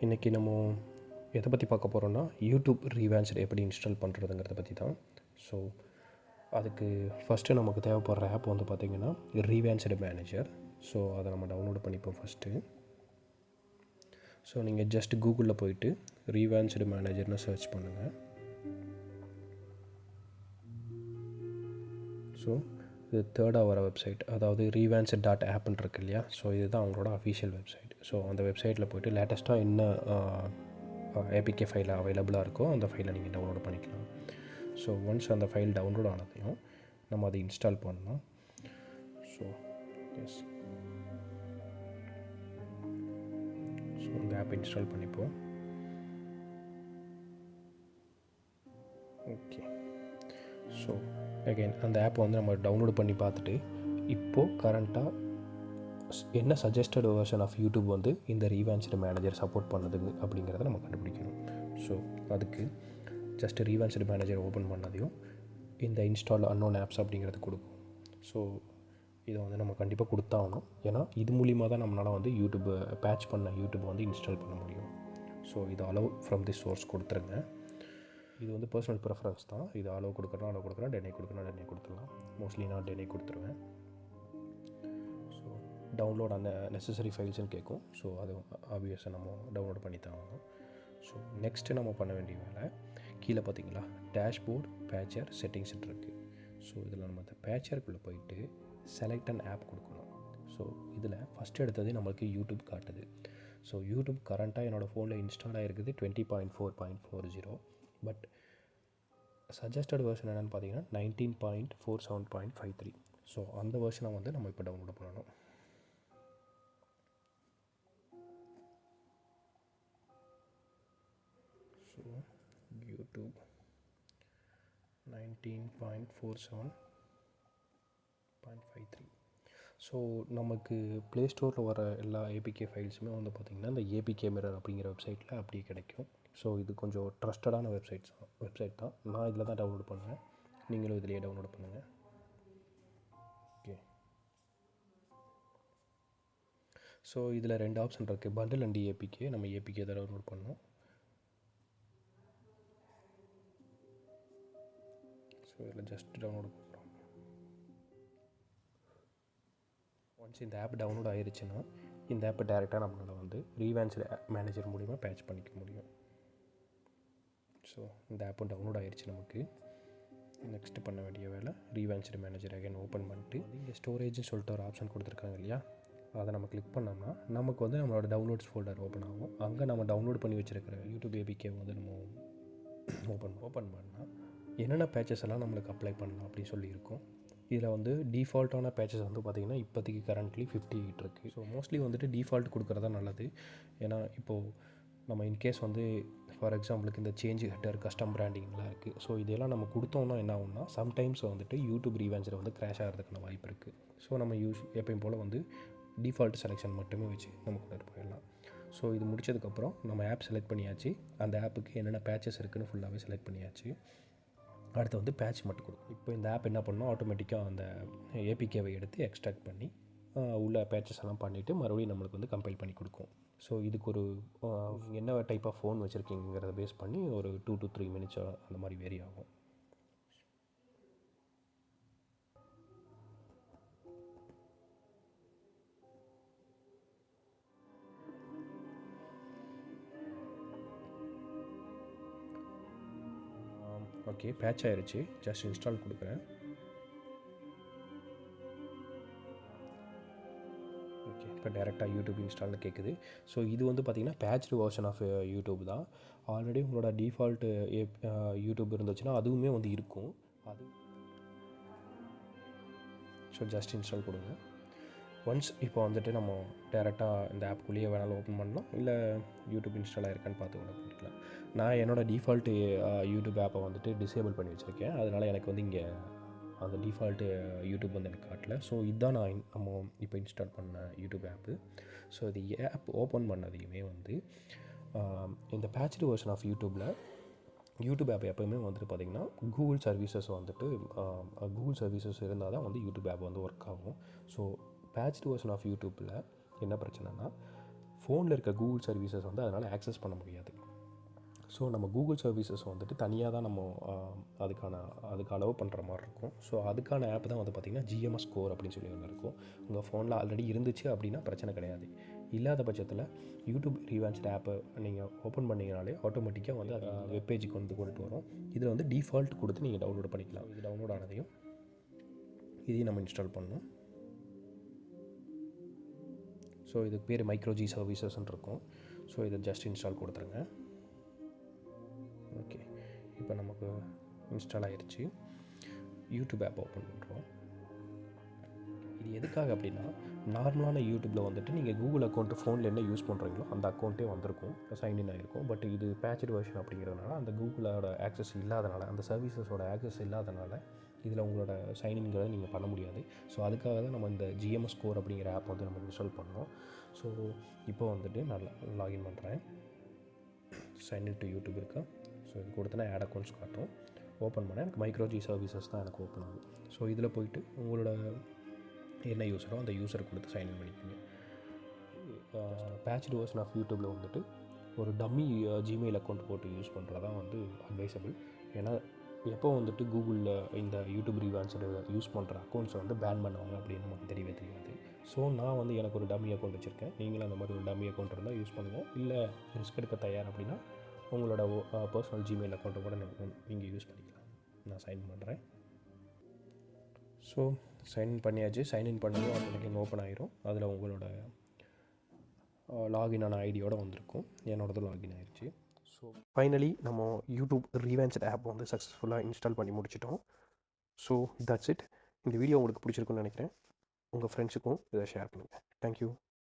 இன்றைக்கி நம்ம எதை பற்றி பார்க்க போகிறோன்னா யூடியூப் ரீவான்ஸ்டு எப்படி இன்ஸ்டால் பண்ணுறதுங்கிறத பற்றி தான். ஸோ அதுக்கு ஃபஸ்ட்டு நமக்கு தேவைப்படுற ஆப் வந்து பார்த்திங்கன்னா ரீவான்ஸ்டு மேனேஜர். ஸோ அதை நம்ம டவுன்லோட் பண்ணிப்போம் ஃபஸ்ட்டு. ஸோ நீங்கள் ஜஸ்ட் கூகுளில் போயிட்டு ரீவான்ஸ்டு மேனேஜர்னு சர்ச் பண்ணுங்கள். ஸோ இது தேர்டாக வர வெப்சைட், அதாவது revanced.appன்னு இருக்கு இல்லையா. ஸோ இதுதான் அவங்களோட அஃபிஷியல் வெப்சைட். ஸோ அந்த வெப்சைட்டில் போய்ட்டு லேட்டஸ்ட்டாக என்ன ஏபிகே ஃபைல் அவைலபிளாக இருக்கோ அந்த ஃபைலை நீங்கள் டவுன்லோட் பண்ணிக்கலாம். ஸோ ஒன்ஸ் அந்த ஃபைல் டவுன்லோட் ஆனதையும் நம்ம அதை இன்ஸ்டால் பண்ணணும். ஸோ எஸ், ஸோ இந்த ஆப் இன்ஸ்டால் பண்ணிப்போம். ஓகே, ஸோ அகைன் அந்த ஆப்பை வந்து நம்ம டவுன்லோட் பண்ணி பார்த்துட்டு இப்போது கரண்ட்டாக என்ன சஜஸ்டட் வெர்ஷன் ஆஃப் யூடியூப் வந்து இந்த ரீவான்ஸ்டு மேனேஜர் சப்போர்ட் பண்ணுதுங்க அப்படிங்கிறத நம்ம கண்டுபிடிக்கணும். ஸோ அதுக்கு ஜஸ்ட் ரீவான்ஸ்டு மேனேஜர் ஓப்பன் பண்ணதையும் இந்த இன்ஸ்டால் அன்னோன் ஆப்ஸ் அப்படிங்கிறது கொடுக்கும். ஸோ இதை வந்து நம்ம கண்டிப்பாக கொடுத்தாகணும். ஏன்னா இது மூலிமா தான் நம்மளால் வந்து யூடியூப்பை பேட்ச் பண்ண யூடியூப்பை வந்து இன்ஸ்டால் பண்ண முடியும். ஸோ இது அலோவ் ஃப்ரம் தி சோர்ஸ் கொடுத்துருங்க. இது வந்து பர்சனல் ப்ரிஃபரன்ஸ் தான். இது அலோவ் கொடுக்குறேன், டெனை கொடுத்துடலாம். மோஸ்ட்லி நான் டெனை கொடுத்துருவேன். ஸோ டவுன்லோட் அந்த நெசசரி ஃபைல்ஸ்ன்னு கேட்கும். ஸோ அது ஆப்வியஸாக நம்ம டவுன்லோட் பண்ணி தான் ஆகணும். ஸோ நெக்ஸ்ட்டு நம்ம பண்ண வேண்டிய வேலை, கீழே பார்த்தீங்களா டேஷ்போர்ட் பேச்சர் செட்டிங்ஸ் இருக்குது. ஸோ இதில் நம்ம அந்த பேச்சருக்குள்ளே போயிட்டு செலக்ட் அண்ட் ஆப் கொடுக்கணும். ஸோ இதில் ஃபஸ்ட்டு எடுத்தது நம்மளுக்கு யூடியூப் காட்டுது. ஸோ யூடியூப் கரண்ட்டாக என்னோடய ஃபோனில் இன்ஸ்டால் ஆகிருக்குது 20.4.40. பட் சஜஸ்டட் வெர்ஷன் என்னென்னு பார்த்தீங்கன்னா 19.47.53. ஸோ அந்த வெர்ஷனை வந்து நம்ம இப்போ டவுன்லோட் பண்ணணும். So YouTube 19.47.53. ஸோ நமக்கு ப்ளே ஸ்டோரில் வர எல்லா ஏபிகே ஃபைல்ஸுமே வந்து பார்த்திங்கன்னா இந்த ஏபிகே மிரர் அப்படிங்கிற வெப்சைட்டில் அப்படியே கிடைக்கும். ஸோ இது கொஞ்சம் ட்ரஸ்டடான வெப்சைட் தான். நான் இதில் தான் டவுன்லோட் பண்ணுவேன். நீங்களும் இதிலேயே டவுன்லோட் பண்ணுங்கள். ஓகே, ஸோ இதில் 2 ஆப்ஷன் இருக்குது, பண்டில் அண்ட் ஏபிகே. நம்ம ஏபிகே தான் டவுன்லோட் பண்ணோம். ஸோ இதில் ஜஸ்ட் டவுன்லோட் பண்ணுறோம். ஒன்ஸ் இந்த ஆப் டவுன்லோட் ஆகிருச்சுன்னா இந்த ஆப்பை டேரெக்டாக நம்மளால் வந்து ரீவான்ஸ்டு மேனேஜர் மூலிமா பேட்ச் பண்ணிக்க முடியும். ஸோ இந்த ஆப்பும் டவுன்லோட் ஆகிருச்சு. நமக்கு நெக்ஸ்ட்டு பண்ண வேண்டிய வேலை ரீவான்ஸ்டு மேனேஜர் அகைன் ஓப்பன் பண்ணிட்டு இங்கே ஸ்டோரேஜ்னு சொல்லிட்டு ஒரு ஆப்ஷன் கொடுத்துருக்காங்க இல்லையா, அதை நம்ம கிளிக் பண்ணோம்னா நமக்கு வந்து நம்மளோட டவுன்லோட்ஸ் ஃபோல்டர் ஓப்பன் ஆகும். அங்கே நம்ம டவுன்லோட் பண்ணி வச்சுருக்கிற யூடியூப் ஏபிகே வந்து நம்ம ஓப்பன் பண்ணால் என்னென்ன பேச்சஸ் எல்லாம் நம்மளுக்கு அப்ளை பண்ணலாம் அப்படின்னு சொல்லியிருக்கோம். இதில் வந்து டிஃபால்ட்டான பேச்சஸ் வந்து பார்த்திங்கன்னா இப்போதைக்கு கரண்ட்லி 58 இருக்குது. ஸோ மோஸ்ட்லி வந்துட்டு டிஃபால்ட் கொடுக்குறதா நல்லது. ஏன்னா இப்போது நம்ம இன்கேஸ் வந்து ஃபார் எக்ஸாம்பிளுக்கு இந்த சேஞ்ச் ஹெட்டர் கஸ்டம் பிராண்டிங்லாம் இருக்குது. ஸோ இதெல்லாம் நம்ம கொடுத்தோம்னா என்ன ஆகும்னா சம்டைம்ஸ் வந்துட்டு யூடியூப் ரீவான்ஸ்டு வந்து கிராஷ் ஆகிறதுக்கான வாய்ப்பு இருக்குது. ஸோ நம்ம எப்பயும் போல் வந்து டிஃபால்ட் செலெக்ஷன் மட்டுமே வச்சு நம்ம கொண்டு போயிடலாம். ஸோ இது முடிச்சதுக்கப்புறம் நம்ம ஆப் செலக்ட் பண்ணியாச்சு. அந்த ஆப்புக்கு என்னென்ன பேச்சஸ் இருக்குதுன்னு ஃபுல்லாகவே செலக்ட் பண்ணியாச்சு. அடுத்து வந்து பேட்ச் மட்டும் கொடுக்கும். இப்போ இந்த ஆப் என்ன பண்ணணும், ஆட்டோமேட்டிக்காக அந்த ஏபிகேவை எடுத்து எக்ஸ்ட்ராக்ட் பண்ணி உள்ள பேச்சஸ் எல்லாம் பண்ணிவிட்டு மறுபடியும் நம்மளுக்கு வந்து கம்பைல் பண்ணி கொடுக்கும். ஸோ இதுக்கு ஒரு என்ன டைப் ஆஃப் ஃபோன் வச்சுருக்கீங்கிறத பேஸ் பண்ணி ஒரு 2 to 3 minutes அந்த மாதிரி வேரி ஆகும். ஓகே, பேட்ச் ஆகிருச்சு. ஜஸ்ட் இன்ஸ்டால் கொடுக்குறேன். ஓகே, இப்போ டேரெக்டாக யூடியூப் இன்ஸ்டால்னு கேட்குது. ஸோ இது வந்து பார்த்திங்கன்னா பேட்ச்டு வெர்ஷன் ஆஃப் யூடியூப் தான். ஆல்ரெடி உங்களோட டிஃபால்ட்டு யூடியூப் இருந்துச்சுன்னா அதுவுமே வந்து இருக்கும். அது ஸோ ஜஸ்ட் இன்ஸ்டால் கொடுங்க. ஒன்ஸ் இப்போ வந்துட்டு நம்ம டேரெக்டாக இந்த ஆப்புக்குள்ளேயே வேணாலும் ஓப்பன் பண்ணலாம், இல்லை யூடியூப் இன்ஸ்டால் ஆகிருக்கான்னு பார்த்து கூட பண்ணிக்கலாம். நான் என்னோடய டிஃபால்ட்டு யூடியூப் ஆப்பை வந்துட்டு டிசேபிள் பண்ணி வச்சுருக்கேன். அதனால் எனக்கு வந்து இங்கே அந்த டிஃபால்ட்டு யூடியூப் வந்து எனக்கு காட்டல. ஸோ இதுதான் நம்ம இப்போ இன்ஸ்டால் பண்ண யூடியூப் ஆப்பு. ஸோ இது ஆப் ஓப்பன் பண்ணதையுமே வந்து இந்த பேட்ச்டு வெர்ஷன் ஆஃப் யூடியூப் ஆப் எப்போயுமே வந்துட்டு பார்த்திங்கன்னா கூகுள் சர்வீசஸ் இருந்தால் தான் வந்து யூடியூப் ஆப் வந்து ஒர்க் ஆகும். ஸோ பேட்ச்டு வெர்ஷன் ஆஃப் யூடியூப்பில் என்ன பிரச்சனைனா ஃபோனில் இருக்க கூகுள் சர்வீசஸ் வந்து அதனால் ஆக்சஸ் பண்ண முடியாது. ஸோ நம்ம கூகுள் சர்வீசஸ் வந்துட்டு தனியாக தான் நம்ம அதுக்கு அலோவ் பண்ணுற மாதிரி இருக்கும். ஸோ அதுக்கான ஆப் தான் வந்து பார்த்திங்கன்னா ஜிஎம்எஸ் கோர் அப்படின்னு சொல்லி ஒன்று இருக்கும். உங்கள் ஃபோனில் ஆல்ரெடி இருந்துச்சு அப்படின்னா பிரச்சனை கிடையாது. இல்லாத பட்சத்தில் யூடியூப் ரீவான்ஸ்டு ஆப்பை நீங்கள் ஓப்பன் பண்ணிங்கனாலே ஆட்டோமேட்டிக்காக வந்து அது வெப்பேஜுக்கு வந்து கொண்டுட்டு வரும். இதில் வந்து டிஃபால்ட் கொடுத்து நீங்கள் டவுன்லோட் பண்ணிக்கலாம். இது டவுன்லோட் ஆனதையும் இதையும் நம்ம இன்ஸ்டால் பண்ணணும். ஸோ இதுக்கு பேர் மைக்ரோஜி சர்வீசஸ்ன்னு இருக்கும். ஸோ இதை ஜஸ்ட் இன்ஸ்டால் கொடுத்துருங்க. ஓகே, இப்போ நமக்கு இன்ஸ்டால் ஆகிடுச்சு. யூடியூப் ஆப் ஓப்பன் பண்ணுறோம். இது எதுக்காக அப்படின்னா, நார்மலான யூடியூப்பில் வந்துட்டு நீங்கள் கூகுள் அக்கௌண்ட்டு ஃபோனில் என்ன யூஸ் பண்ணுறீங்களோ அந்த அக்கௌண்ட்டே வந்திருக்கும், சைன்இன் ஆகிருக்கும். பட் இது பேட்ச்டு வெர்ஷன் அப்படிங்கிறதுனால அந்த கூகுளோட ஆக்சஸ் இல்லாதனால, அந்த சர்வீசஸோட ஆக்சஸ் இல்லாதனால இதில் உங்களோட சைன்இன்களை நீங்கள் பண்ண முடியாது. ஸோ அதுக்காக தான் நம்ம இந்த ஜிஎம்எஸ் கோர் அப்படிங்கிற ஆப் வந்து நம்ம இன்ஸ்டால் பண்ணோம். ஸோ இப்போ வந்துட்டு நான் லாகின் பண்ணுறேன். சைன்இன் டு யூடியூப் இருக்கா. ஸோ இது கொடுத்தனா ஆட் அக்கௌண்ட்ஸ் காட்டும். ஓப்பன் பண்ணேன். எனக்கு மைக்ரோஜி சர்வீசஸ் தான் எனக்கு ஓப்பன் ஆகும். ஸோ இதில் போய்ட்டு உங்களோட என்ன யூஸரோ அந்த யூஸரை கொடுத்து சைன்இன் பண்ணிக்கோங்க. பேட்ச்டு வெர்ஷன் ஆஃப் யூடியூப்பில் வந்துட்டு ஒரு டம்மி ஜிமெயில் அக்கௌண்ட் போட்டு யூஸ் பண்ணுறதான் வந்து அட்வைசபிள். ஏன்னா எப்போ வந்துட்டு கூகுளில் இந்த யூடியூப் ரீவான்ஸ்டு யூஸ் பண்ணுற அக்கௌண்ட்ஸை வந்து பேன் பண்ணுவாங்க அப்படின்னு நமக்கு தெரியவே தெரியாது. ஸோ நான் வந்து எனக்கு ஒரு டம்மி அக்கௌண்ட் வச்சுருக்கேன். நீங்களும் அந்த மாதிரி ஒரு டம்மி அக்கௌண்ட் இருந்தால் யூஸ் பண்ணுங்கள். இல்லை ரிஸ்க் எடுக்க தயார் அப்படின்னா உங்களோட பர்சனல் ஜிமெயில் அக்கௌண்ட்டை கூட நீங்கள் யூஸ் பண்ணிக்கலாம். நான் சைன் பண்ணுறேன். ஸோ சைன்இன் பண்ணியாச்சு. சைன்இன் பண்ணதும் ஆட்டோமேட்டிக் ஓப்பன் ஆகிரும். அதில் உங்களோட லாகின் ஆன ஐடியோடு வந்திருக்கும். என்னோடது லாகின் ஆகிடுச்சு. ஸோ ஃபைனலி நம்ம யூடியூப் ரீவான்ஸ்டு ஆப் வந்து சக்ஸஸ்ஃபுல்லாக இன்ஸ்டால் பண்ணி முடிச்சிட்டோம். So that's it. இந்த வீடியோ உங்களுக்கு பிடிச்சிருக்குன்னு நினைக்கிறேன். உங்கள் ஃப்ரெண்ட்ஸுக்கும் இதை ஷேர் பண்ணுங்கள். தேங்க்யூ.